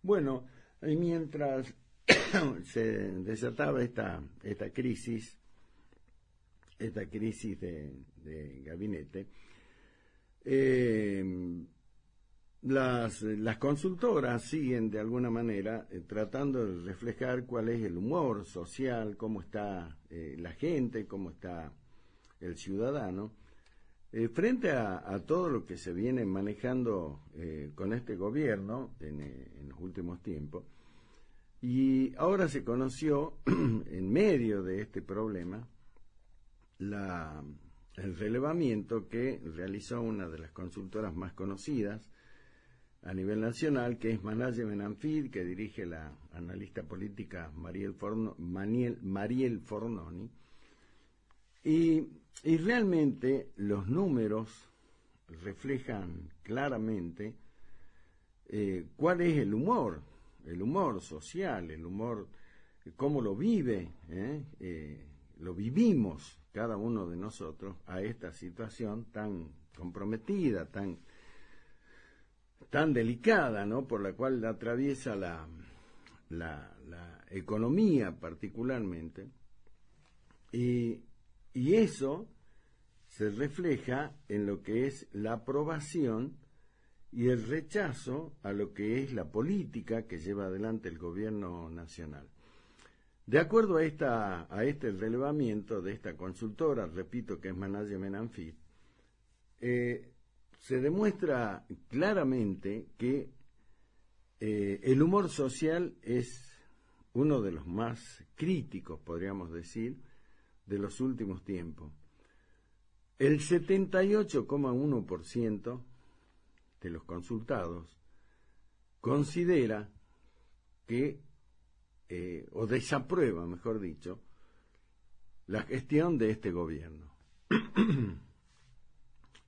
Bueno, y mientras se desataba esta crisis de gabinete, las consultoras siguen de alguna manera tratando de reflejar cuál es el humor social, cómo está la gente, cómo está el ciudadano, frente a todo lo que se viene manejando con este gobierno en los últimos tiempos. Y ahora se conoció, en medio de este problema, el relevamiento que realizó una de las consultoras más conocidas a nivel nacional, que es Management and Feed, que dirige la analista política Mariel Fornoni. Y realmente los números reflejan claramente cuál es el humor social, el humor, cómo lo vive, lo vivimos cada uno de nosotros a esta situación tan comprometida, tan delicada, ¿no? Por la cual atraviesa la economía particularmente, y eso se refleja en lo que es la aprobación y el rechazo a lo que es la política que lleva adelante el gobierno nacional. De acuerdo a este relevamiento de esta consultora, repito que es Management and Feed, se demuestra claramente que el humor social es uno de los más críticos, podríamos decir, de los últimos tiempos. El 78,1% de los consultados considera que, o desaprueba, mejor dicho, la gestión de este gobierno.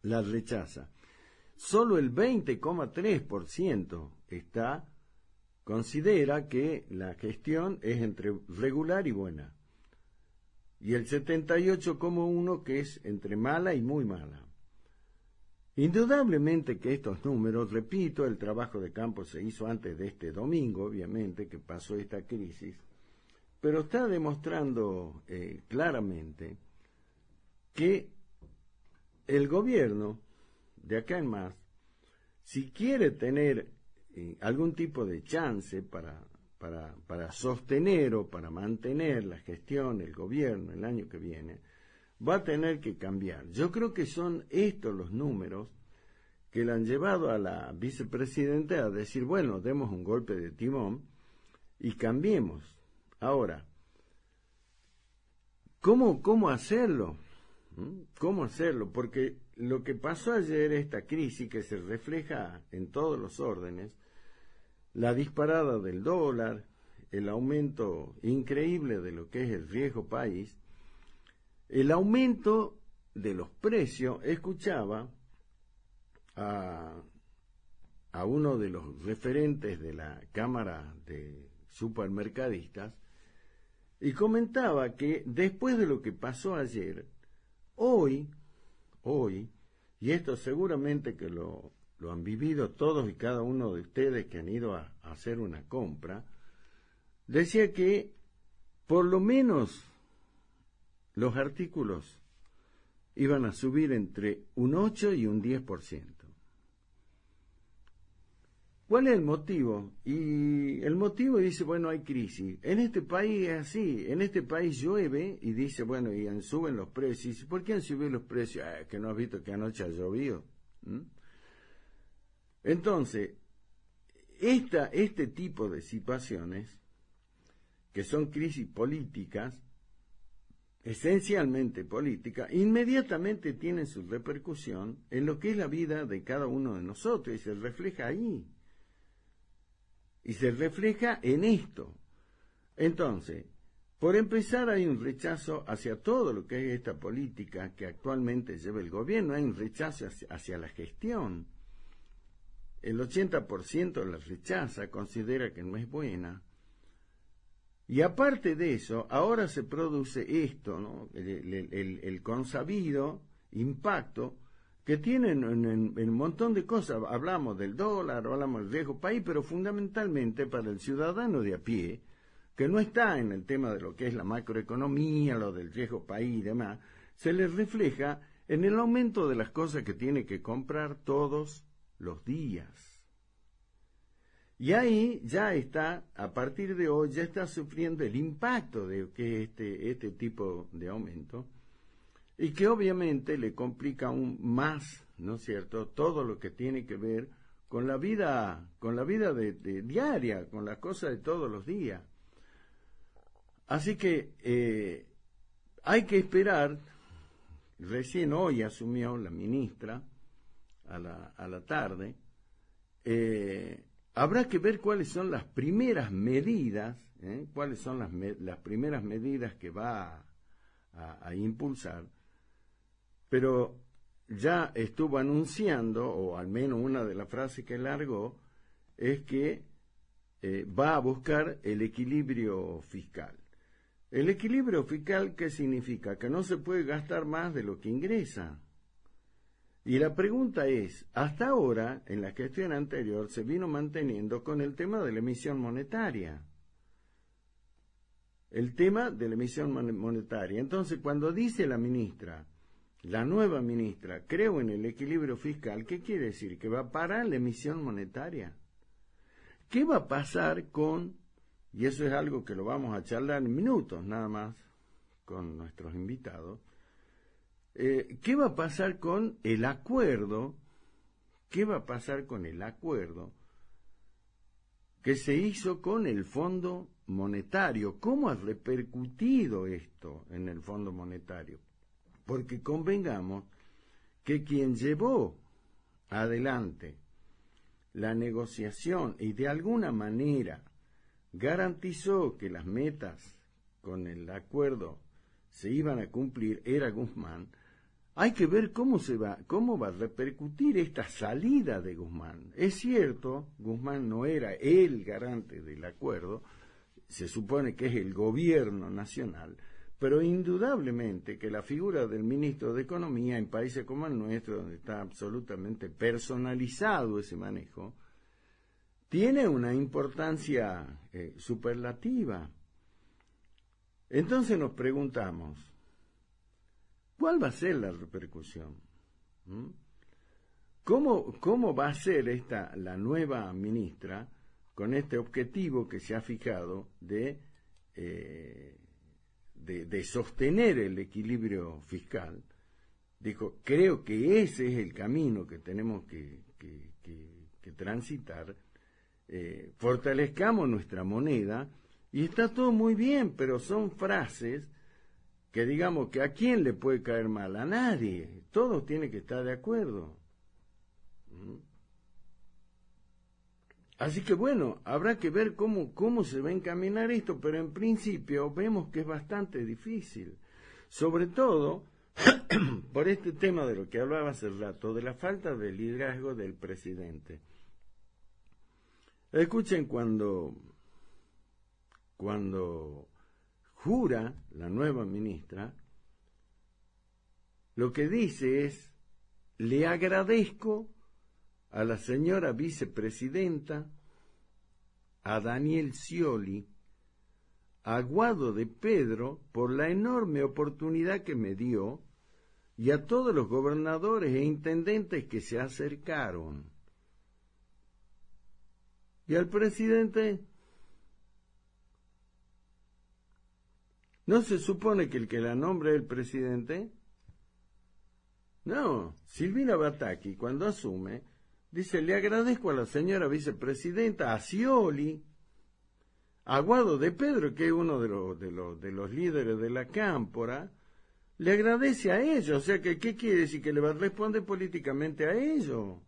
La rechaza. Solo el 20,3% considera que la gestión es entre regular y buena. Y el 78,1% que es entre mala y muy mala. Indudablemente que estos números, repito, el trabajo de campo se hizo antes de este domingo, obviamente, que pasó esta crisis, pero está demostrando claramente que el gobierno, de acá en más, si quiere tener algún tipo de chance para sostener o para mantener la gestión, el gobierno, el año que viene, va a tener que cambiar. Yo creo que son estos los números que le han llevado a la vicepresidenta a decir, bueno, demos un golpe de timón y cambiemos. Ahora, ¿cómo hacerlo? ¿Cómo hacerlo? Porque lo que pasó ayer, esta crisis que se refleja en todos los órdenes, la disparada del dólar, el aumento increíble de lo que es el riesgo país, el aumento de los precios. Escuchaba a uno de los referentes de la Cámara de Supermercadistas y comentaba que después de lo que pasó ayer, hoy, y esto seguramente que lo han vivido todos y cada uno de ustedes que han ido a hacer una compra, decía que por lo menos los artículos iban a subir entre un 8 y un 10%. ¿Cuál es el motivo? Y el motivo dice, bueno, hay crisis. En este país es así, en este país llueve y dice, bueno, y suben los precios. Y dice, ¿por qué han subido los precios? Que no has visto que anoche ha llovido. Entonces, este tipo de situaciones, que son crisis políticas, esencialmente políticas, inmediatamente tienen su repercusión en lo que es la vida de cada uno de nosotros y se refleja ahí. Y se refleja en esto. Entonces, por empezar, hay un rechazo hacia todo lo que es esta política que actualmente lleva el gobierno, hay un rechazo hacia la gestión. El 80% la rechaza, considera que no es buena. Y aparte de eso, ahora se produce esto, ¿no? El consabido impacto que tienen en un montón de cosas. Hablamos del dólar, hablamos del riesgo país, pero fundamentalmente para el ciudadano de a pie, que no está en el tema de lo que es la macroeconomía, lo del riesgo país y demás, se les refleja en el aumento de las cosas que tiene que comprar todos los días. Y ahí ya está, a partir de hoy, ya está sufriendo el impacto de que este tipo de aumento, y que obviamente le complica aún más, ¿no es cierto?, todo lo que tiene que ver con la vida de diaria, con las cosas de todos los días. Así que hay que esperar. Recién hoy asumió la ministra a la tarde. Habrá que ver cuáles son las primeras medidas, cuáles son las primeras medidas que va a impulsar. Pero ya estuvo anunciando, o al menos una de las frases que largó, es que va a buscar el equilibrio fiscal. ¿El equilibrio fiscal qué significa? Que no se puede gastar más de lo que ingresa. Y la pregunta es, hasta ahora, en la gestión anterior, se vino manteniendo con el tema de la emisión monetaria. El tema de la emisión monetaria. Entonces, cuando dice la ministra, la nueva ministra, creo en el equilibrio fiscal, ¿qué quiere decir? ¿Que va a parar la emisión monetaria? ¿Qué va a pasar con, y eso es algo que lo vamos a charlar en minutos nada más con nuestros invitados, ¿qué va a pasar con el acuerdo? ¿Qué va a pasar con el acuerdo que se hizo con el Fondo Monetario? ¿Cómo ha repercutido esto en el Fondo Monetario? Porque convengamos que quien llevó adelante la negociación y de alguna manera garantizó que las metas con el acuerdo se iban a cumplir era Guzmán. Hay que ver cómo va a repercutir esta salida de Guzmán. Es cierto, Guzmán no era el garante del acuerdo, se supone que es el gobierno nacional, pero indudablemente que la figura del ministro de Economía en países como el nuestro, donde está absolutamente personalizado ese manejo, tiene una importancia superlativa. Entonces nos preguntamos, ¿cuál va a ser la repercusión? ¿Cómo va a ser la nueva ministra con este objetivo que se ha fijado de sostener el equilibrio fiscal? Dijo, creo que ese es el camino que tenemos que transitar. Fortalezcamos nuestra moneda, y está todo muy bien, pero son frases que digamos que a quién le puede caer mal, a nadie, todos tienen que estar de acuerdo. Así que bueno, habrá que ver cómo se va a encaminar esto, pero en principio vemos que es bastante difícil, sobre todo por este tema de lo que hablaba hace rato, de la falta de liderazgo del presidente. Escuchen cuando jura la nueva ministra, lo que dice es, le agradezco a la señora vicepresidenta, a Daniel Scioli, a Guado de Pedro, por la enorme oportunidad que me dio, y a todos los gobernadores e intendentes que se acercaron. Y al presidente, ¿no se supone que el que la nombre es el presidente? No, Silvina Bataki, cuando asume, dice, le agradezco a la señora vicepresidenta, a Scioli, a Guado de Pedro, que es uno de los líderes de la cámpora, le agradece a ellos. O sea, que ¿qué quiere decir? Que le va a responder políticamente a ellos.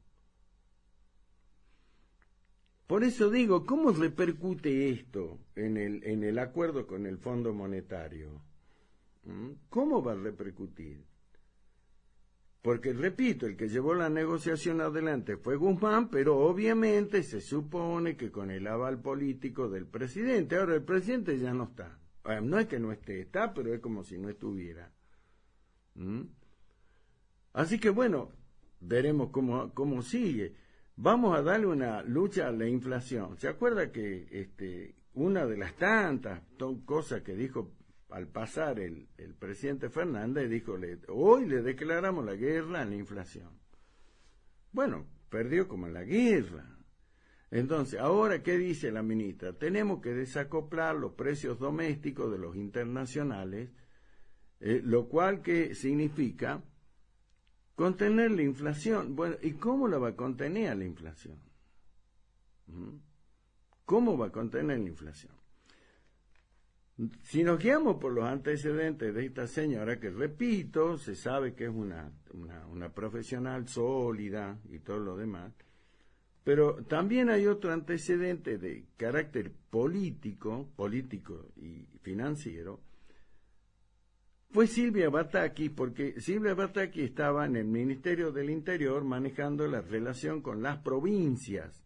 Por eso digo, ¿cómo repercute esto en el acuerdo con el Fondo Monetario? ¿Cómo va a repercutir? Porque, repito, el que llevó la negociación adelante fue Guzmán, pero obviamente se supone que con el aval político del presidente. Ahora, el presidente ya no está. No es que no esté, está, pero es como si no estuviera. Así que, bueno, veremos cómo sigue. Vamos a darle una lucha a la inflación. ¿Se acuerda que una de las tantas cosas que dijo al pasar el presidente Fernández, dijo, hoy le declaramos la guerra a la inflación? Bueno, perdió como en la guerra. Entonces, ahora, ¿qué dice la ministra? Tenemos que desacoplar los precios domésticos de los internacionales, lo cual que significa contener la inflación. Bueno, ¿y cómo la va a contener a la inflación? ¿Cómo va a contener la inflación? Si nos guiamos por los antecedentes de esta señora, que repito, se sabe que es una profesional sólida y todo lo demás, pero también hay otro antecedente de carácter político y financiero, fue Silvia Bataki, porque Silvia Bataki estaba en el Ministerio del Interior manejando la relación con las provincias.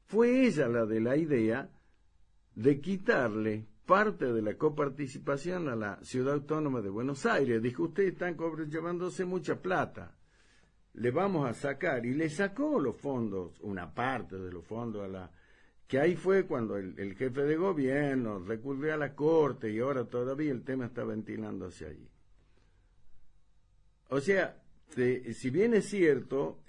Fue ella la de la idea de quitarle parte de la coparticipación a la Ciudad Autónoma de Buenos Aires. Dijo, ustedes están llevándose mucha plata, le vamos a sacar, y le sacó los fondos, una parte de los fondos que ahí fue cuando el jefe de gobierno recurrió a la Corte y ahora todavía el tema está ventilándose allí. O sea, si bien es cierto,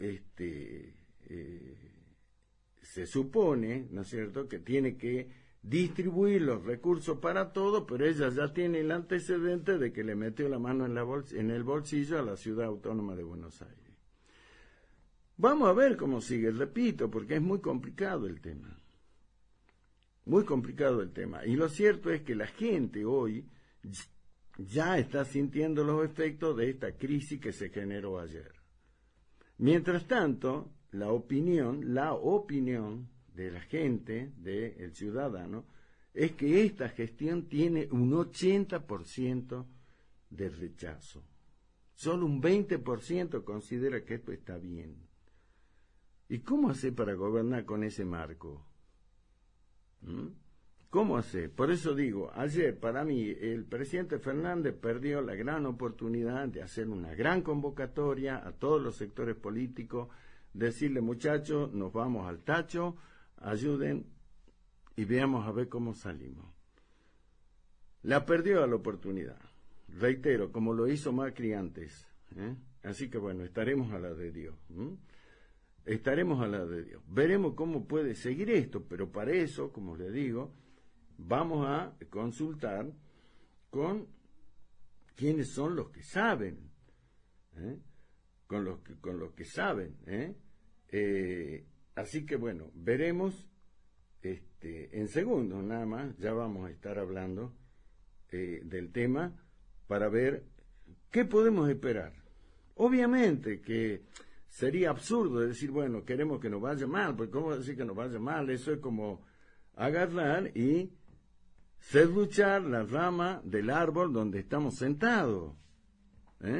se supone, ¿no es cierto?, que tiene que distribuir los recursos para todo, pero ella ya tiene el antecedente de que le metió la mano en el bolsillo a la Ciudad Autónoma de Buenos Aires. Vamos a ver cómo sigue, repito, porque es muy complicado el tema. Muy complicado el tema. Y lo cierto es que la gente hoy ya está sintiendo los efectos de esta crisis que se generó ayer. Mientras tanto, la opinión de la gente, del ciudadano, es que esta gestión tiene un 80% de rechazo. Solo un 20% considera que esto está bien. ¿Y cómo hacer para gobernar con ese marco? ¿Cómo hacer? Por eso digo, ayer para mí el presidente Fernández perdió la gran oportunidad de hacer una gran convocatoria a todos los sectores políticos, decirle, muchachos, nos vamos al tacho, ayuden y veamos a ver cómo salimos. La perdió la oportunidad, reitero, como lo hizo Macri antes, Así que bueno, estaremos a la de Dios. Estaremos a la de Dios. Veremos cómo puede seguir esto, pero para eso, como le digo, vamos a consultar con quienes son los que saben, con los que saben, así que bueno, veremos en segundos nada más, ya vamos a estar hablando del tema para ver qué podemos esperar. Obviamente que sería absurdo decir, bueno, queremos que nos vaya mal, porque ¿cómo decir que nos vaya mal? Eso es como agarrar y serruchar la rama del árbol donde estamos sentados.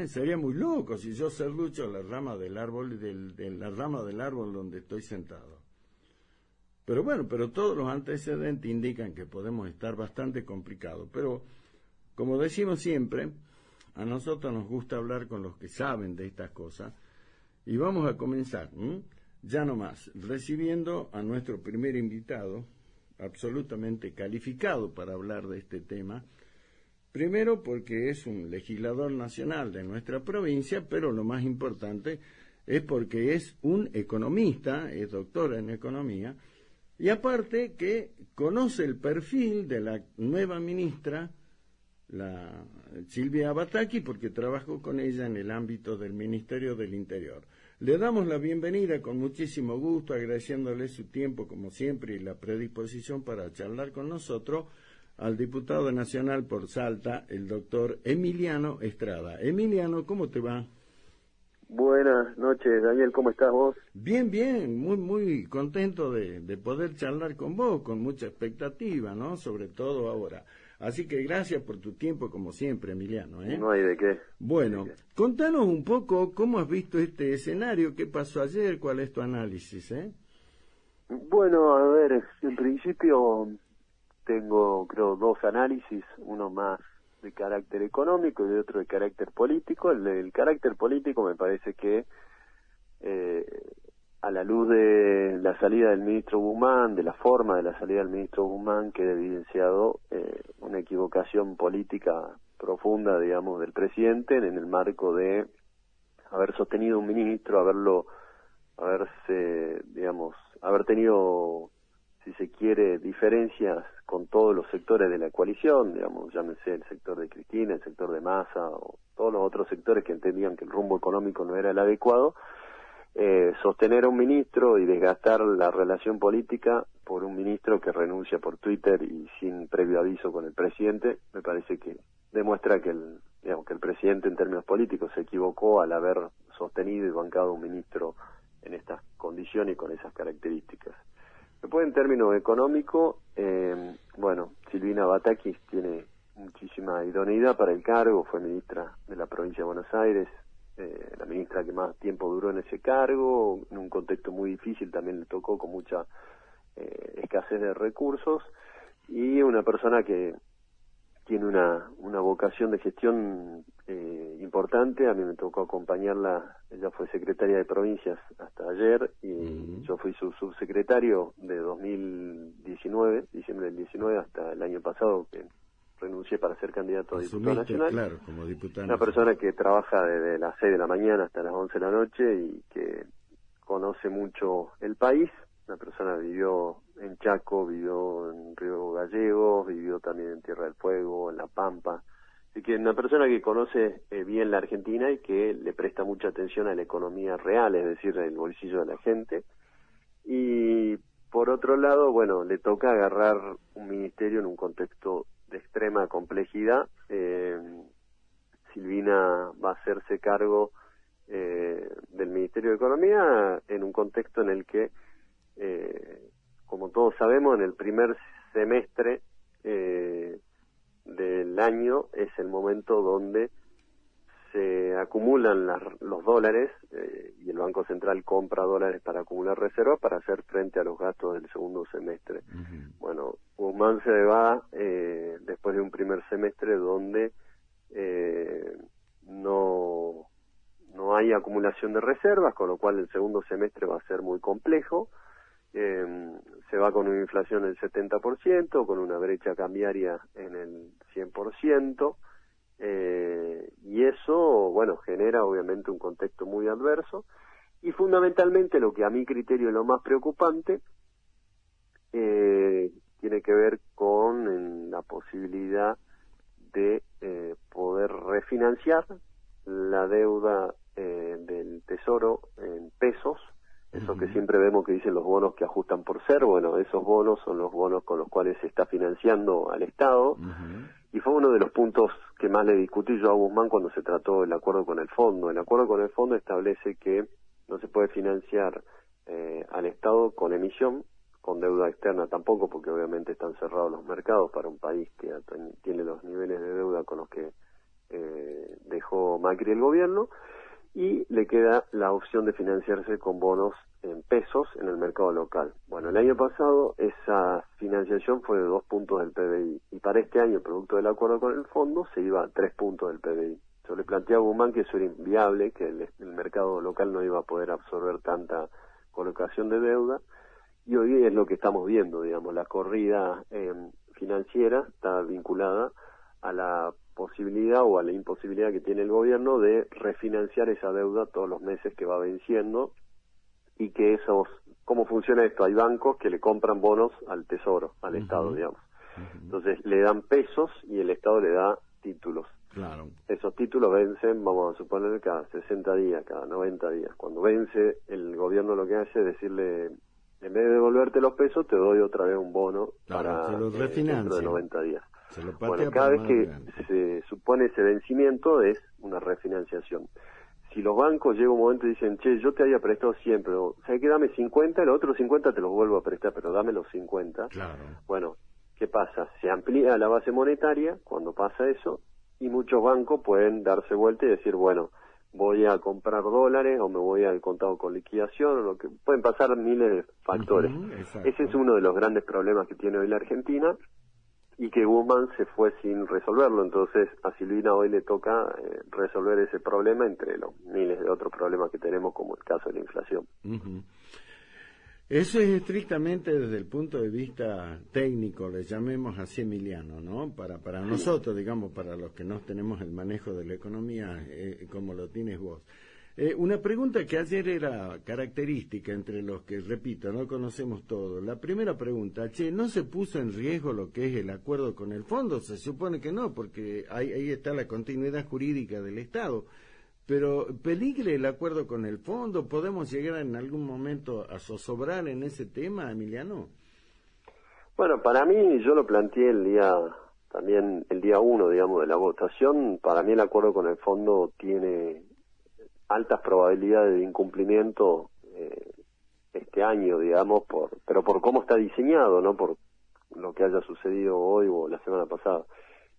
Sería muy loco si yo serrucho la rama del árbol, la rama del árbol donde estoy sentado. Pero bueno, todos los antecedentes indican que podemos estar bastante complicados. Pero, como decimos siempre, a nosotros nos gusta hablar con los que saben de estas cosas. Y vamos a comenzar, ya nomás, recibiendo a nuestro primer invitado, absolutamente calificado para hablar de este tema. Primero porque es un legislador nacional de nuestra provincia, pero lo más importante es porque es un economista, es doctor en economía, y aparte que conoce el perfil de la nueva ministra, la Silvia Bataki, porque trabajó con ella en el ámbito del Ministerio del Interior. Le damos la bienvenida con muchísimo gusto, agradeciéndole su tiempo como siempre y la predisposición para charlar con nosotros al diputado nacional por Salta, el doctor Emiliano Estrada. Emiliano, ¿cómo te va? Buenas noches, Daniel, ¿cómo estás vos? Bien, muy contento de poder charlar con vos, con mucha expectativa, ¿no? Sobre todo ahora. Así que gracias por tu tiempo, como siempre, Emiliano. No hay de qué. Bueno, contanos un poco cómo has visto este escenario, qué pasó ayer, cuál es tu análisis, Bueno, a ver, en principio tengo, creo, dos análisis, uno más de carácter económico y otro de carácter político. El del carácter político me parece que a la luz de la salida del ministro Guzmán, de la forma de la salida del ministro Guzmán, queda evidenciado una equivocación política profunda, digamos, del presidente en el marco de haber sostenido un ministro, haber tenido, si se quiere, diferencias con todos los sectores de la coalición, digamos, llámese el sector de Cristina, el sector de Massa, o todos los otros sectores que entendían que el rumbo económico no era el adecuado. Sostener a un ministro y desgastar la relación política por un ministro que renuncia por Twitter y sin previo aviso con el presidente, me parece que demuestra que el presidente en términos políticos se equivocó al haber sostenido y bancado a un ministro en estas condiciones y con esas características. Después, en términos económicos, Silvina Batakis tiene muchísima idoneidad para el cargo, fue ministra de la provincia de Buenos Aires, la ministra que más tiempo duró en ese cargo, en un contexto muy difícil, también le tocó con mucha escasez de recursos, y una persona que tiene una vocación de gestión importante. A mí me tocó acompañarla, ella fue secretaria de provincias hasta ayer, y yo fui su subsecretario de 2019, diciembre del 19, hasta el año pasado, que renuncié para ser candidato a diputado nacional. Claro, como diputado Una persona que trabaja desde las 6 de la mañana hasta las 11 de la noche y que conoce mucho el país. Una persona vivió en Chaco, vivió en Río Gallegos, vivió también en Tierra del Fuego, en La Pampa. Así que una persona que conoce bien la Argentina y que le presta mucha atención a la economía real, es decir, el bolsillo de la gente. Y por otro lado, le toca agarrar un ministerio en un contexto de extrema complejidad. Silvina va a hacerse cargo del Ministerio de Economía en un contexto en el que, como todos sabemos, en el primer semestre del año es el momento donde se acumulan los dólares y el Banco Central compra dólares para acumular reservas para hacer frente a los gastos del segundo semestre. Guzmán se va después de un primer semestre donde no hay acumulación de reservas, con lo cual el segundo semestre va a ser muy complejo. Se va con una inflación del 70%, con una brecha cambiaria en el 100%, y eso, genera obviamente un contexto muy adverso, y fundamentalmente lo que a mi criterio es lo más preocupante, tiene que ver con la posibilidad de poder refinanciar la deuda del Tesoro en pesos, eso que siempre vemos que dicen los bonos que ajustan por ser. Esos bonos son los bonos con los cuales se está financiando al Estado, y fue uno de los puntos que más le discutí yo a Guzmán cuando se trató el acuerdo con el fondo. El acuerdo con el fondo establece que no se puede financiar al Estado con emisión, con deuda externa tampoco, porque obviamente están cerrados los mercados para un país que tiene los niveles de deuda con los que dejó Macri el gobierno, y le queda la opción de financiarse con bonos en pesos en el mercado local. El año pasado esa financiación fue de 2 puntos del PBI, y para este año, producto del acuerdo con el fondo, se iba a 3 puntos del PBI. Yo le planteé a Guzmán que eso era inviable, que el mercado local no iba a poder absorber tanta colocación de deuda, y hoy es lo que estamos viendo, la corrida financiera está vinculada a la posibilidad o a la imposibilidad que tiene el gobierno de refinanciar esa deuda todos los meses que va venciendo, y que ¿cómo funciona esto? Hay bancos que le compran bonos al Tesoro, al Estado, digamos. Entonces le dan pesos y el Estado le da títulos. Claro. Esos títulos vencen, vamos a suponer, cada 60 días, cada 90 días. Cuando vence, el gobierno lo que hace es decirle, en vez de devolverte los pesos, te doy otra vez un bono para dentro de 90 días. Cada vez que se supone ese vencimiento es una refinanciación. Si los bancos llega un momento y dicen, yo te había prestado siempre, ¿sabes qué? Dame 50, los otros 50 te los vuelvo a prestar, pero dame los 50. Claro. ¿Qué pasa? Se amplía la base monetaria cuando pasa eso, y muchos bancos pueden darse vuelta y decir, voy a comprar dólares o me voy al contado con liquidación, o lo que pueden pasar miles de factores. Ese es uno de los grandes problemas que tiene hoy la Argentina, y que Guzmán se fue sin resolverlo. Entonces a Silvina hoy le toca resolver ese problema entre los miles de otros problemas que tenemos, como el caso de la inflación. Uh-huh. Eso es estrictamente desde el punto de vista técnico, le llamemos así, Emiliano, ¿no? Para nosotros, digamos, para los que no tenemos el manejo de la economía como lo tienes vos. Una pregunta que ayer era característica entre los que, repito, no conocemos todo. La primera pregunta, ¿no se puso en riesgo lo que es el acuerdo con el fondo? Se supone que no, porque ahí está la continuidad jurídica del Estado. Pero ¿peligre el acuerdo con el fondo? ¿Podemos llegar en algún momento a zozobrar en ese tema, Emiliano? Bueno, para mí, yo lo planteé el día 1, digamos, de la votación. Para mí el acuerdo con el fondo tiene altas probabilidades de incumplimiento este año, digamos, pero por cómo está diseñado, no por lo que haya sucedido hoy o la semana pasada.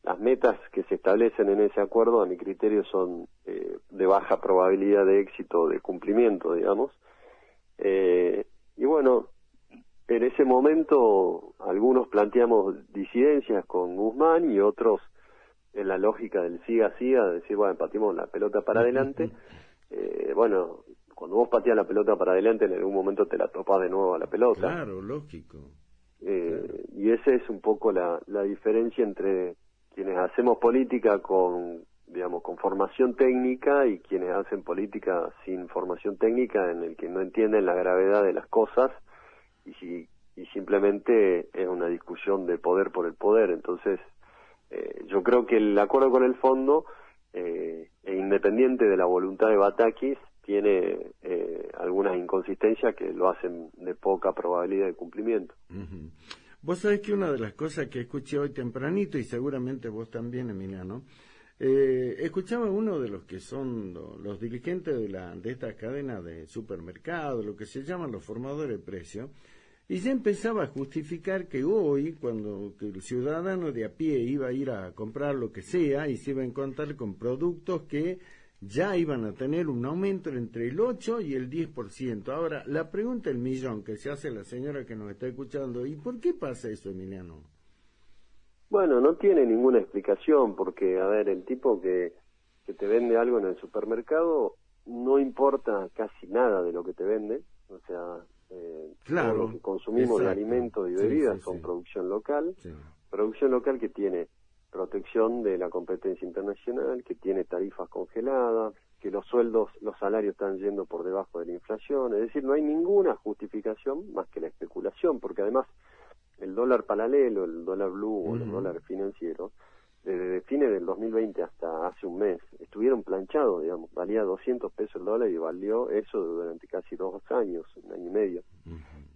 Las metas que se establecen en ese acuerdo, a mi criterio, son de baja probabilidad de éxito, de cumplimiento, digamos. Y bueno, en ese momento algunos planteamos disidencias con Guzmán y otros en la lógica del siga, decir, bueno, pateamos la pelota para adelante. Bueno, cuando vos pateas la pelota para adelante, en algún momento te la topas de nuevo a la pelota. Claro, lógico. Claro. Y esa es un poco la diferencia entre quienes hacemos política con formación técnica y quienes hacen política sin formación técnica, en el que no entienden la gravedad de las cosas y simplemente es una discusión de poder por el poder. Entonces, yo creo que el acuerdo con el fondo, independiente de la voluntad de Batakis, tiene algunas inconsistencias que lo hacen de poca probabilidad de cumplimiento. Uh-huh. Vos sabés que una de las cosas que escuché hoy tempranito, y seguramente vos también, Emiliano, escuchaba a uno de los que son los dirigentes de esta cadena de supermercados, lo que se llaman los formadores de precios, y ya empezaba a justificar que hoy, cuando que el ciudadano de a pie iba a ir a comprar lo que sea, y se iba a encontrar con productos que ya iban a tener un aumento entre el 8 y el 10%. Ahora, la pregunta del millón que se hace la señora que nos está escuchando, ¿y por qué pasa eso, Emiliano? Bueno, no tiene ninguna explicación, porque, a ver, el tipo que te vende algo en el supermercado no importa casi nada de lo que te vende, o sea, claro, todo lo que consumimos, exacto, de alimentos y bebidas son producción local que tiene protección de la competencia internacional, que tiene tarifas congeladas, que los sueldos, los salarios están yendo por debajo de la inflación. Es decir, no hay ninguna justificación más que la especulación, porque además el dólar paralelo, el dólar blue o los dólares financieros, desde fines del 2020 hasta hace un mes, estuvieron planchados, digamos, valía 200 pesos el dólar y valió eso durante casi 2 años, un año y medio.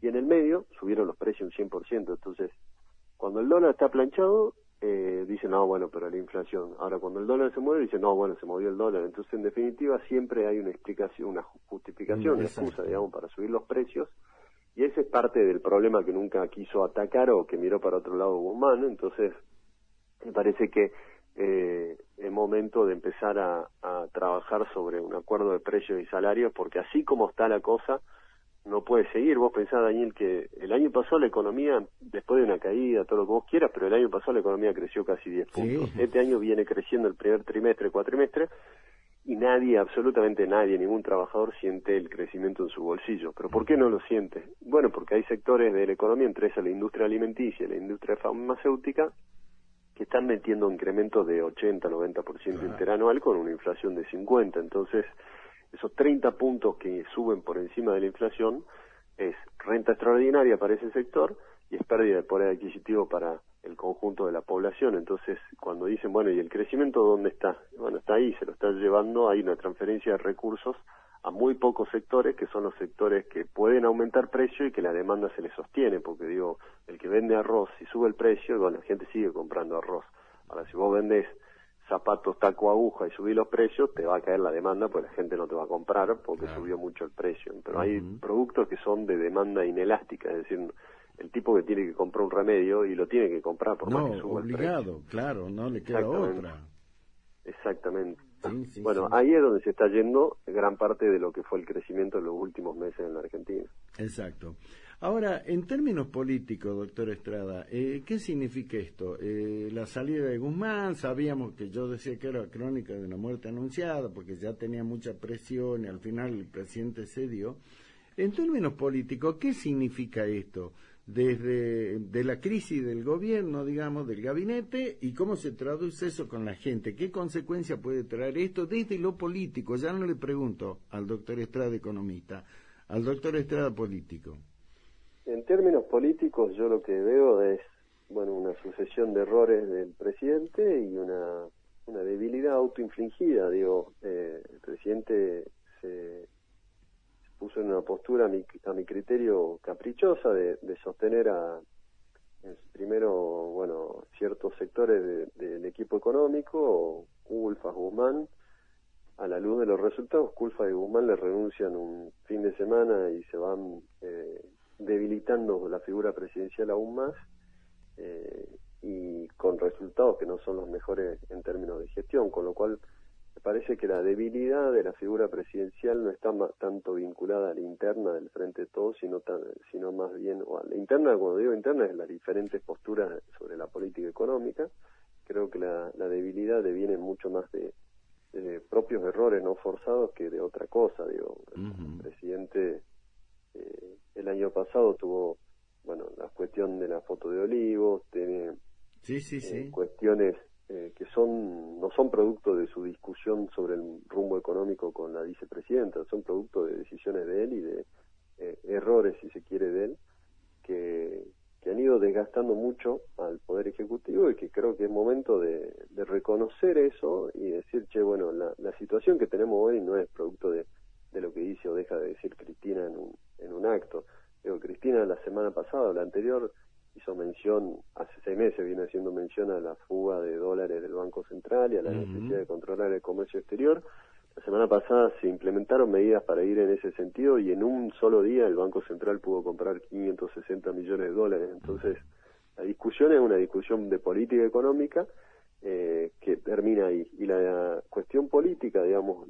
Y en el medio subieron los precios un 100%. Entonces, cuando el dólar está planchado, dicen, no, bueno, pero la inflación. Ahora, cuando el dólar se mueve, dicen, no, bueno, se movió el dólar. Entonces, en definitiva, siempre hay una explicación, una justificación, una excusa, digamos, para subir los precios. Y ese es parte del problema que nunca quiso atacar o que miró para otro lado Guzmán. Entonces, me parece que es momento de empezar a trabajar sobre un acuerdo de precios y salarios, porque así como está la cosa, no puede seguir. Vos pensás, Daniel, que el año pasado la economía, después de una caída, todo lo que vos quieras, pero el año pasado la economía creció casi 10 puntos. Este año viene creciendo el primer trimestre, cuatrimestre, y nadie, absolutamente nadie, ningún trabajador siente el crecimiento en su bolsillo. ¿Pero por qué no lo siente? Bueno, porque hay sectores de la economía, entre esas la industria alimenticia y la industria farmacéutica, que están metiendo incrementos de 80, 90% interanual con una inflación de 50. Entonces, esos 30 puntos que suben por encima de la inflación es renta extraordinaria para ese sector y es pérdida de poder adquisitivo para el conjunto de la población. Entonces, cuando dicen, bueno, ¿y el crecimiento dónde está? Bueno, está ahí, se lo está llevando, hay una transferencia de recursos a muy pocos sectores, que son los sectores que pueden aumentar precio y que la demanda se les sostiene, porque digo, el que vende arroz, si sube el precio, bueno, la gente sigue comprando arroz. Ahora, si vos vendés zapatos taco aguja y subís los precios, te va a caer la demanda, pues la gente no te va a comprar porque subió mucho el precio. Pero hay productos que son de demanda inelástica, es decir, el tipo que tiene que comprar un remedio y lo tiene que comprar por más que suba el precio. Obligado, claro, no le queda otra. Exactamente. Bueno, ahí es donde se está yendo gran parte de lo que fue el crecimiento en los últimos meses en la Argentina. Exacto. Ahora, en términos políticos, doctor Estrada, ¿qué significa esto? La salida de Guzmán, sabíamos que yo decía que era crónica de una muerte anunciada, porque ya tenía mucha presión y al final el presidente cedió. En términos políticos, ¿qué significa esto? Desde de la crisis del gobierno, digamos, del gabinete, y cómo se traduce eso con la gente. ¿Qué consecuencia puede traer esto desde lo político? Ya no le pregunto al doctor Estrada economista, al doctor Estrada político. En términos políticos, yo lo que veo es, bueno, una sucesión de errores del presidente y una debilidad autoinfligida. Digo, el presidente se puso en una postura, a mi criterio, caprichosa de sostener primero, bueno, ciertos sectores del equipo económico, Culfas, Guzmán. A la luz de los resultados, Culfas y Guzmán le renuncian un fin de semana y se van debilitando la figura presidencial aún más, y con resultados que no son los mejores en términos de gestión, con lo cual me parece que la debilidad de la figura presidencial no está tanto vinculada a la interna del Frente de Todos, sino más bien, o a la interna, cuando digo interna, es las diferentes posturas sobre la política económica. Creo que la debilidad deviene mucho más de propios errores no forzados que de otra cosa. Digo, el presidente el año pasado tuvo, bueno, la cuestión de la foto de Olivos, tiene cuestiones que no son producto de su discusión sobre el rumbo económico con la vicepresidenta, son producto de decisiones de él y de errores, si se quiere, de él, que han ido desgastando mucho al Poder Ejecutivo, y que creo que es momento de reconocer eso y decir, che, bueno, la situación que tenemos hoy no es producto de lo que dice o deja de decir Cristina en un acto. Digo, Cristina la semana pasada o la anterior hizo mención, hace 6 meses viene haciendo mención a la fuga de dólares del Banco Central y a la necesidad de controlar el comercio exterior. La semana pasada se implementaron medidas para ir en ese sentido, y en un solo día el Banco Central pudo comprar 560 millones de dólares. Entonces, la discusión es una discusión de política económica que termina ahí. Y la cuestión política, digamos,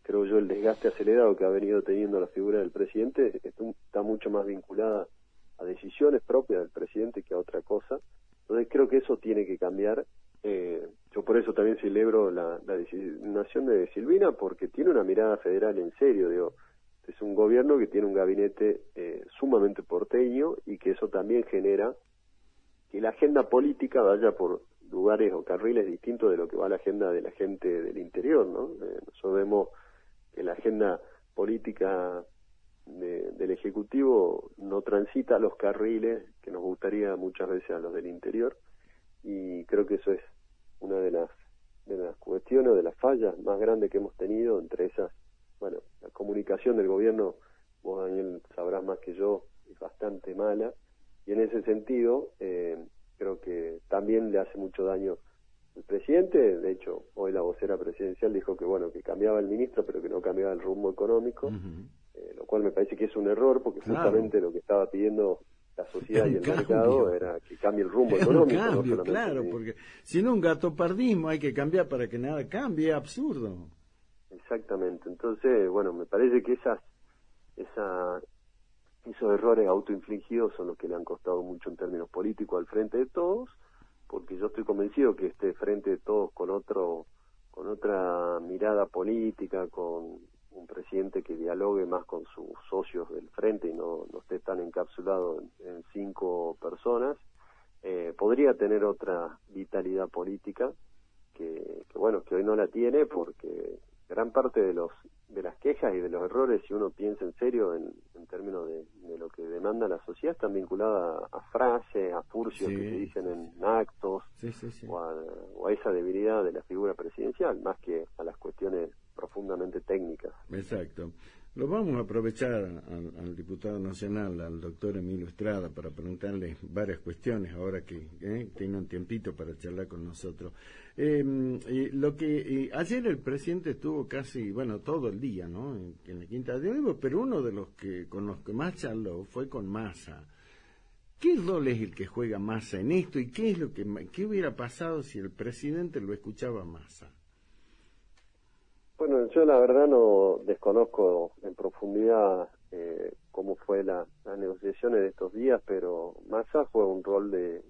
creo yo, el desgaste acelerado que ha venido teniendo la figura del presidente está mucho más vinculada a decisiones propias del presidente que a otra cosa. Entonces creo que eso tiene que cambiar. Yo por eso también celebro la designación de Silvina, porque tiene una mirada federal en serio. Digo, es un gobierno que tiene un gabinete sumamente porteño, y que eso también genera que la agenda política vaya por lugares o carriles distintos de lo que va la agenda de la gente del interior, ¿no? Nosotros vemos que la agenda política del Ejecutivo no transita los carriles que nos gustaría muchas veces a los del interior, y creo que eso es una de las cuestiones, de las fallas más grandes que hemos tenido. Entre esas, bueno, la comunicación del gobierno, vos, Daniel, sabrás más que yo, es bastante mala, y en ese sentido creo que también le hace mucho daño el presidente. De hecho, hoy la vocera presidencial dijo que, bueno, que cambiaba el ministro, pero que no cambiaba el rumbo económico, lo cual me parece que es un error, porque justamente lo que estaba pidiendo la sociedad y el mercado era que cambie el rumbo económico. Un cambio, claro, porque si no, un gatopardismo hay que cambiar para que nada cambie, es absurdo. Exactamente. Entonces, bueno, me parece que esos errores autoinfligidos son los que le han costado mucho en términos políticos al Frente de Todos, porque yo estoy convencido que este Frente de Todos con otra mirada política, con un presidente que dialogue más con sus socios del Frente y no esté tan encapsulado en 5 personas, podría tener otra vitalidad política que bueno, que hoy no la tiene, porque gran parte de las quejas y de los errores, si uno piensa en serio en términos de lo que demanda la sociedad, están vinculadas a frases, a furcios que se dicen en actos, o a esa debilidad de la figura presidencial, más que a las cuestiones profundamente técnicas. Exacto. Lo vamos a aprovechar al diputado nacional, al doctor Emilio Estrada, para preguntarle varias cuestiones, ahora que tiene un tiempito para charlar con nosotros. Ayer el presidente estuvo casi, bueno, todo el día, ¿no?, en la Quinta de Olivos, pero uno de los que con los que más charló fue con Massa. ¿Qué rol es el que juega Massa en esto, y qué hubiera pasado si el presidente lo escuchaba a Massa? Bueno, yo la verdad no desconozco en profundidad cómo fue la negociación de estos días, pero Massa juega un rol de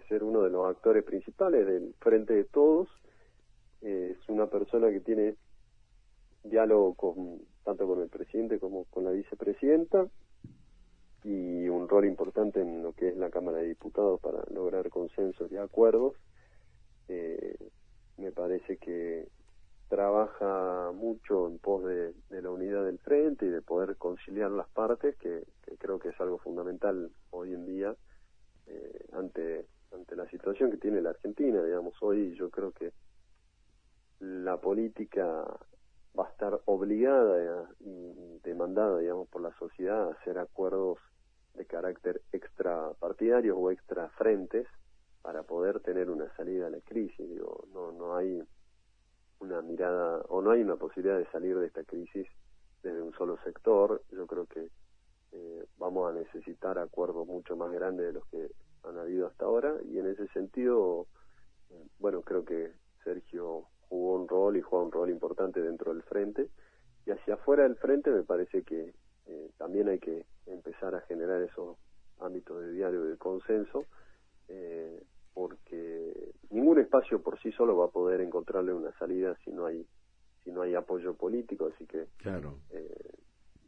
ser uno de los actores principales del Frente de Todos. Es una persona que tiene diálogo tanto con el presidente como con la vicepresidenta, y un rol importante en lo que es la Cámara de Diputados para lograr consensos y acuerdos. Me parece que trabaja mucho en pos de la unidad del frente y de poder conciliar las partes, que creo que es algo fundamental hoy en día, ante la situación que tiene la Argentina. Digamos, hoy yo creo que la política va a estar obligada y demandada, digamos, por la sociedad a hacer acuerdos de carácter extrapartidarios o extrafrentes para poder tener una salida a la crisis. Digo, no hay una mirada, o no hay una posibilidad de salir de esta crisis desde un solo sector. Yo creo que vamos a necesitar acuerdos mucho más grandes de los que han habido hasta ahora, y en ese sentido, bueno, creo que Sergio jugó un rol y juega un rol importante dentro del frente, y hacia afuera del frente me parece que también hay que empezar a generar esos ámbitos de diálogo y de consenso, porque ningún espacio por sí solo va a poder encontrarle una salida si no hay apoyo político. Así que, claro.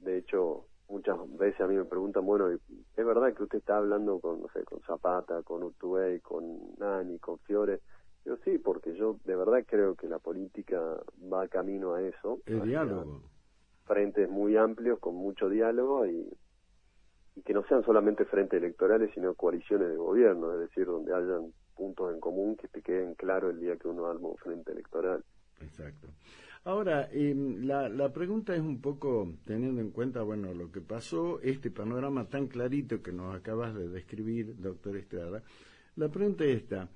De hecho, muchas veces a mí me preguntan, bueno, ¿es verdad que usted está hablando con, no sé, con Zapata, con Urtubey, con Nani, con Fiore? Yo sí, porque yo de verdad creo que la política va camino a eso. El diálogo. Frentes muy amplios, con mucho diálogo, y que no sean solamente frentes electorales, sino coaliciones de gobierno, es decir, donde hayan puntos en común que te queden claros el día que uno arma un frente electoral. Exacto. Ahora, la pregunta es un poco, teniendo en cuenta, bueno, lo que pasó, este panorama tan clarito que nos acabas de describir, doctor Estrada, la pregunta es esta: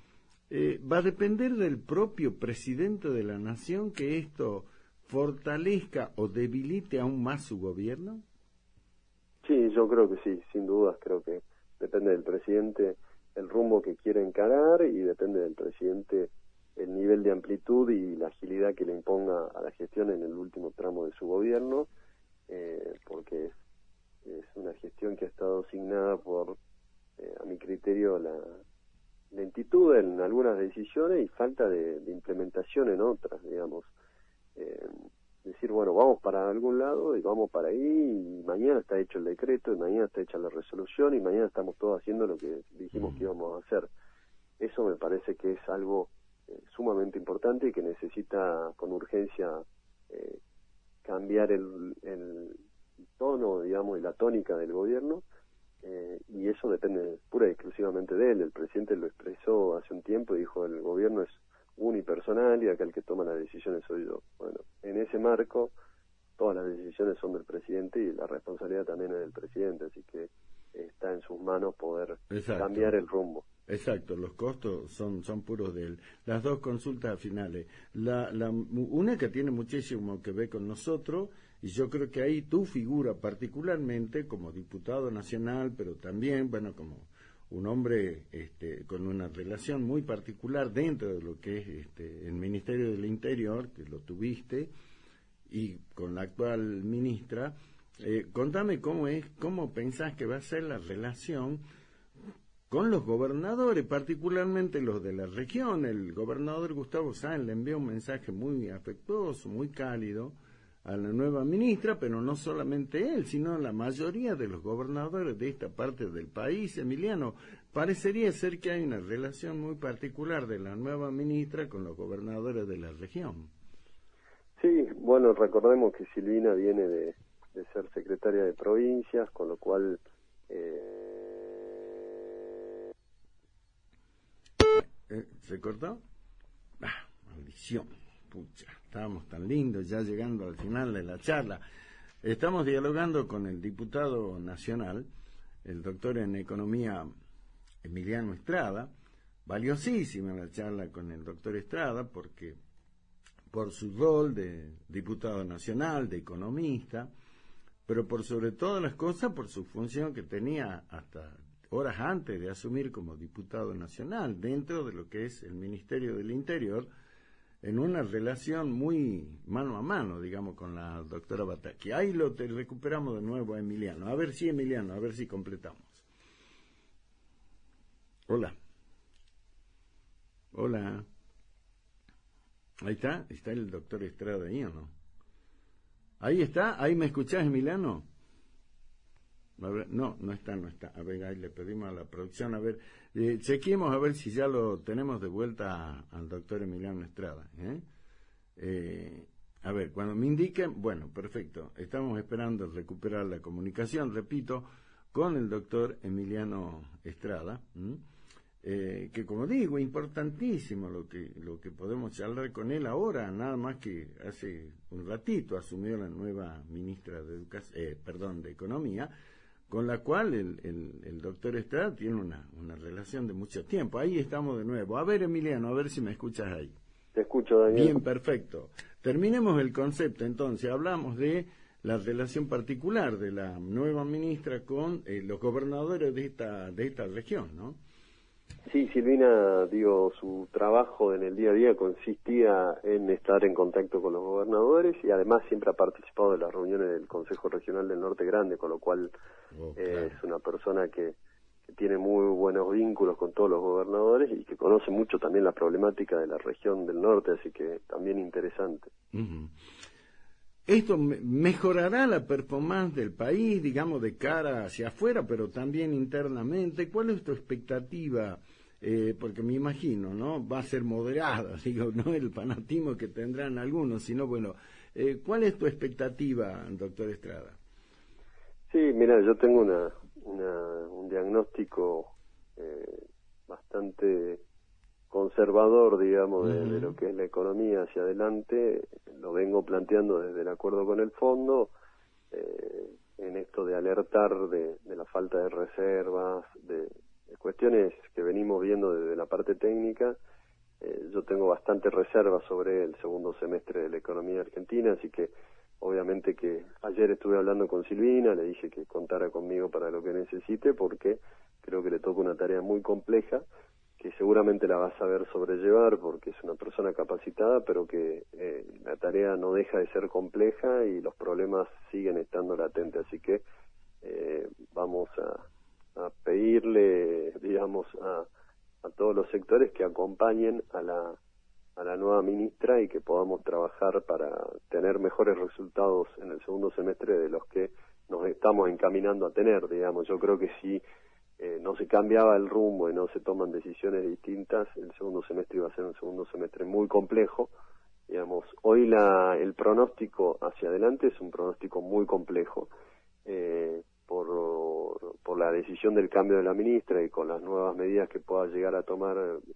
¿va a depender del propio presidente de la Nación que esto fortalezca o debilite aún más su gobierno? Sí, yo creo que sí, sin dudas. Creo que depende del presidente el rumbo que quiere encarar, y depende del presidente el nivel de amplitud y la agilidad que le imponga a la gestión en el último tramo de su gobierno, porque es una gestión que ha estado signada por, a mi criterio, la lentitud en algunas decisiones y falta de implementación en otras, digamos. Decir, bueno, vamos para algún lado y vamos para ahí, y mañana está hecho el decreto, y mañana está hecha la resolución, y mañana estamos todos haciendo lo que dijimos que íbamos a hacer. Eso me parece que es algo sumamente importante y que necesita con urgencia cambiar el tono, digamos, y la tónica del gobierno, y eso depende pura y exclusivamente de él. El presidente lo expresó hace un tiempo y dijo: el gobierno es unipersonal y acá el que toma las decisiones soy yo. Bueno, en ese marco todas las decisiones son del presidente y la responsabilidad también es del presidente, así que está en sus manos poder cambiar el rumbo. Exacto, los costos son puros de él. Las dos consultas finales, una que tiene muchísimo que ver con nosotros, y yo creo que ahí tu figura particularmente como diputado nacional, pero también, bueno, como un hombre con una relación muy particular dentro de lo que es el Ministerio del Interior, que lo tuviste, y con la actual ministra. Contame cómo pensás que va a ser la relación con los gobernadores, particularmente los de la región. El gobernador Gustavo Sáenz le envió un mensaje muy afectuoso, muy cálido a la nueva ministra, pero no solamente él, sino la mayoría de los gobernadores de esta parte del país. Emiliano, parecería ser que hay una relación muy particular de la nueva ministra con los gobernadores de la región. Sí, bueno, recordemos que Silvina viene de ser secretaria de provincias, con lo cual ¿se cortó? Maldición, pucha, estábamos tan lindos ya llegando al final de la charla. Estamos dialogando con el diputado nacional, el doctor en economía Emiliano Estrada. Valiosísima la charla con el doctor Estrada, porque por su rol de diputado nacional, de economista, pero por sobre todas las cosas por su función que tenía hasta horas antes de asumir como diputado nacional dentro de lo que es el Ministerio del Interior, en una relación muy mano a mano, digamos, con la doctora Bataki. Ahí te recuperamos de nuevo a Emiliano. A ver si, Emiliano, a ver si completamos. Hola. Hola. Ahí está el doctor Estrada ahí, ¿o no? Ahí está, ahí me escuchás, Emiliano. A ver, no está. A ver, ahí le pedimos a la producción, a ver, chequemos a ver si ya lo tenemos de vuelta al doctor Emiliano Estrada. A ver, cuando me indiquen, bueno, perfecto, estamos esperando recuperar la comunicación, repito, con el doctor Emiliano Estrada, que como digo, importantísimo lo que podemos charlar con él ahora, nada más que hace un ratito asumió la nueva ministra de de Economía, con la cual el doctor Estrada tiene una relación de mucho tiempo. Ahí estamos de nuevo. A ver, Emiliano, a ver si me escuchas ahí. Te escucho, Daniel. Bien, perfecto. Terminemos el concepto, entonces. Hablamos de la relación particular de la nueva ministra con los gobernadores de esta región, ¿no? Sí, Silvina, su trabajo en el día a día consistía en estar en contacto con los gobernadores y además siempre ha participado de las reuniones del Consejo Regional del Norte Grande, con lo cual claro. Es una persona que tiene muy buenos vínculos con todos los gobernadores y que conoce mucho también la problemática de la región del norte, así que también interesante. Uh-huh. Esto mejorará la performance del país, digamos, de cara hacia afuera, pero también internamente. ¿Cuál es tu expectativa? Porque me imagino, ¿no? Va a ser moderada, digo, no el fanatismo que tendrán algunos, sino, bueno, ¿cuál es tu expectativa, doctor Estrada? Sí, mira, yo tengo un diagnóstico bastante conservador, digamos, de lo que es la economía hacia adelante. Lo vengo planteando desde el acuerdo con el fondo, en esto de alertar de la falta de reservas, de cuestiones que venimos viendo desde la parte técnica. Yo tengo bastante reservas sobre el segundo semestre de la economía argentina, así que obviamente que ayer estuve hablando con Silvina, le dije que contara conmigo para lo que necesite, porque creo que le toca una tarea muy compleja, que seguramente la va a saber sobrellevar porque es una persona capacitada, pero que la tarea no deja de ser compleja y los problemas siguen estando latentes. Así que vamos a pedirle, digamos, a todos los sectores que acompañen a la nueva ministra y que podamos trabajar para tener mejores resultados en el segundo semestre de los que nos estamos encaminando a tener, digamos. Yo creo que si no se cambiaba el rumbo y no se toman decisiones distintas, el segundo semestre iba a ser un segundo semestre muy complejo. Digamos, hoy el pronóstico hacia adelante es un pronóstico muy complejo, por la decisión del cambio de la ministra y con las nuevas medidas que pueda llegar a tomar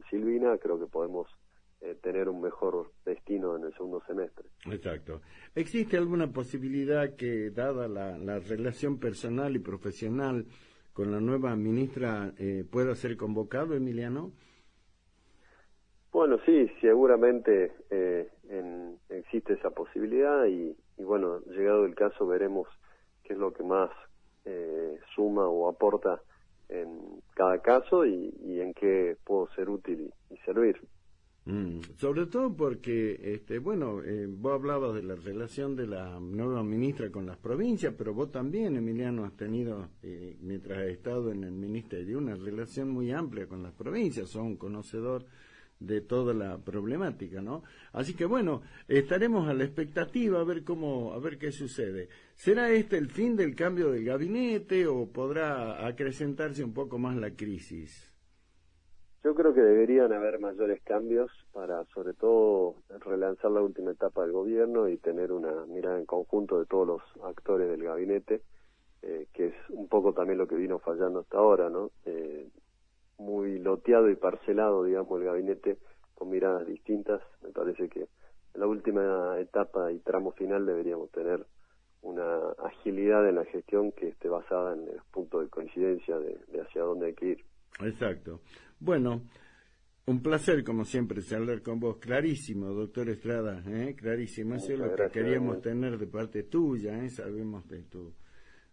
Silvina, creo que podemos tener un mejor destino en el segundo semestre. Exacto. ¿Existe alguna posibilidad que, dada la relación personal y profesional con la nueva ministra, pueda ser convocado, Emiliano? Bueno, sí, seguramente existe esa posibilidad y bueno, llegado el caso veremos qué es lo que más suma o aporta en cada caso y en qué puedo ser útil y servir. Sobre todo porque, vos hablabas de la relación de la nueva ministra con las provincias, pero vos también, Emiliano, has tenido, mientras has estado en el ministerio, una relación muy amplia con las provincias, sos un conocedor de toda la problemática, ¿no? Así que bueno, estaremos a la expectativa a ver qué sucede. ¿Será este el fin del cambio del gabinete o podrá acrecentarse un poco más la crisis? Yo creo que deberían haber mayores cambios para, sobre todo, relanzar la última etapa del gobierno y tener una mirada en conjunto de todos los actores del gabinete, que es un poco también lo que vino fallando hasta ahora, ¿no? Muy loteado y parcelado, digamos, el gabinete con miradas distintas. Me parece que en la última etapa y tramo final deberíamos tener una agilidad en la gestión que esté basada en los puntos de coincidencia de hacia dónde hay que ir. Exacto. Bueno, un placer como siempre charlar con vos, clarísimo, doctor Estrada, clarísimo, eso es lo que queríamos tener de parte tuya, sabemos de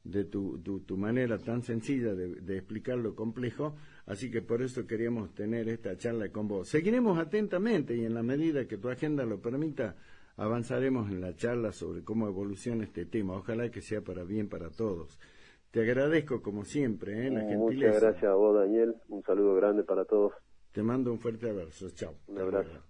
de tu manera tan sencilla de explicar lo complejo, así que por eso queríamos tener esta charla con vos. Seguiremos atentamente y en la medida que tu agenda lo permita, avanzaremos en la charla sobre cómo evoluciona este tema. Ojalá que sea para bien para todos. Te agradezco como siempre, la gentileza. Muchas gracias a vos, Daniel. Un saludo grande para todos. Te mando un fuerte abrazo. Chao. Un abrazo.